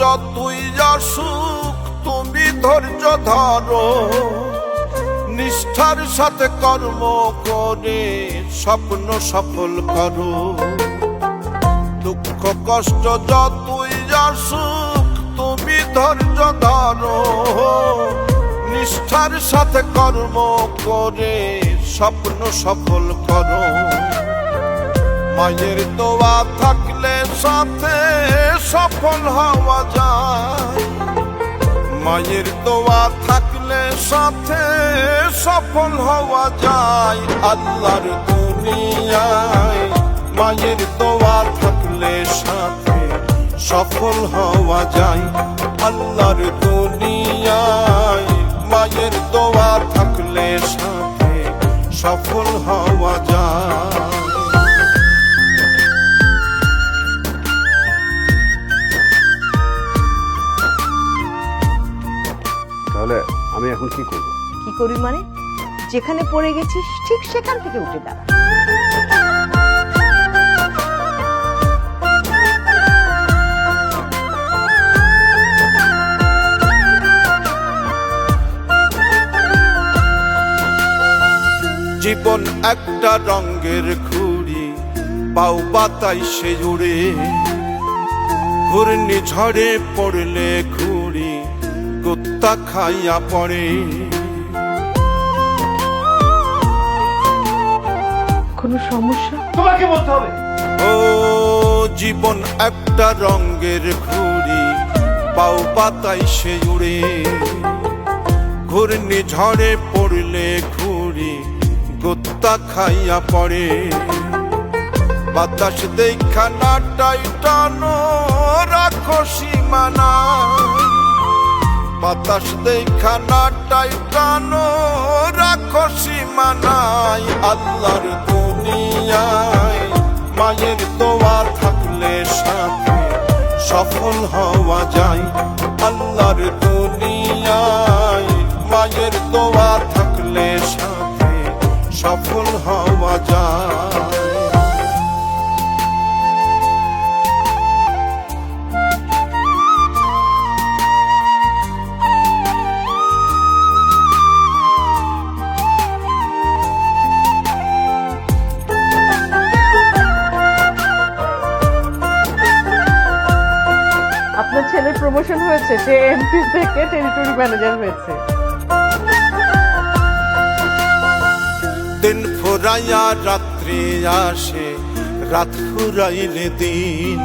যতই আসুক তুমি ধৈর্য ধরো, নিষ্ঠার সাথে কর্ম করে স্বপ্ন সফল করো। দুঃখ কষ্ট যতই আসুক তুমি ধৈর্য ধরো, নিষ্ঠার সাথে কর্ম করে স্বপ্ন সফল করো। মায়ের দোয়া থাকলে সাথে সফল হওয়া যায়, মায়ের দোয়া থাকলে সাথে সফল হওয়া যায়। আল্লাহর দুনিয়ায় মায়ের দোয়া থাকলে সাথে সফল হওয়া যায়। আল্লাহর দুনিয়ায় মায়ের দোয়া থাকলে সাথে সফল হওয়া যায়। তাহলে আমি এখন কি করব? কি করি মানে, যেখানে পড়ে গেছিস ঠিক সেখান থেকে উঠে দাঁড়া। জীবন একটা রঙের ঘুড়ি, পাও বাতাসে উড়ে, ঘূর্ণি ঝড়ে পড়লে ঘুড়ি কুত্তা খাইয়া পড়ে। কোনো সমস্যা? তোমাকে বলতে হবে। ও জীবন একটা রঙের ঘুড়ি, পাও বাতাসে উড়ে, ঘূর্ণি ঝড়ে পড়লে ঘুড়ি কুত্তা খাইয়া পড়ে। বাতাস দেখা না টাইটানো রাখো সীমানা, বাতাস দেখা না টাইটানো রাখো সীমানায়। আল্লাহর দুনিয়ায় মায়ের দোয়া থাকলে সাথে সফল হওয়া যায়। আল্লাহর দুনিয়ায় মায়ের দোয়া থাকলে সাথে সফল হওয়া যায়। আপনার ছেলের প্রমোশন হয়েছে, সে এমপি থেকে টেরিটরি ম্যানেজার হয়েছে। দিন ফুরাইয়া রাত্রি আসে, রাত ফুরাইলে দিন,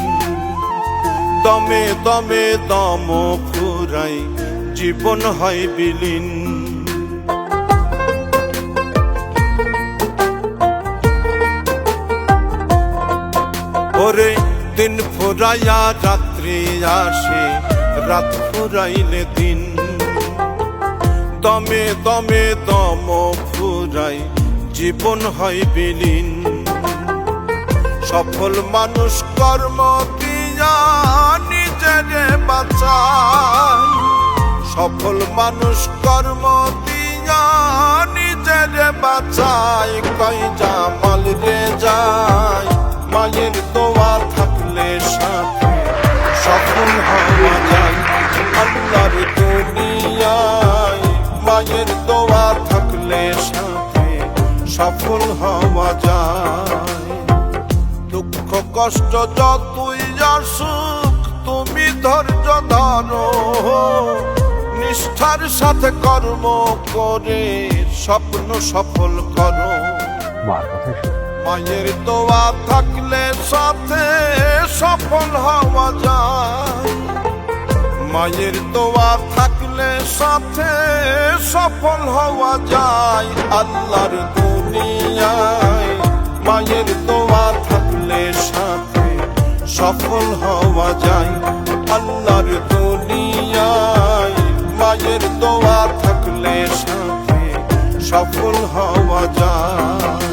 দমে দমে দম ফুরাই জীবন হয় বিলীন। ওরে দিন ফুরাইয়া রাত্রি আসে, রাত ফুরাইলে দিন, দমে দমে দম ফুরাই জীবন হয় বিলীন। সফল মানুষ কর্ম দিয়া নিজেরে বাঁচায়, সফল মানুষ কর্ম দিয়া নিজেরে বাঁচায়। কই জামাল রে যায় মায়ের দোয়া থাকলে সাথে সফল হওয়া যায়। আল্লাহর দুনিয়ায় মায়ের দোয়া থাকলে সাথে সফল হওয়া যায়। দুঃখ কষ্ট যতই আসুক তুমি ধৈর্য ধরো, নিষ্ঠার সাথে কর্ম করে স্বপ্ন সফল করো। মার কথা শুনে মায়ের দোয়া থাকলে সাথে সফল হওয়া যায়, মায়ের দোয়া থাকলে সাথে সফল হওয়া যায়। আল্লাহর দুনিয়ায় মায়ের দোয়া থাকলে সাথে সফল হওয়া যায়। আল্লাহর দুনিয়ায় মায়ের দোয়া থাকলে সাথে সফল হওয়া যায়।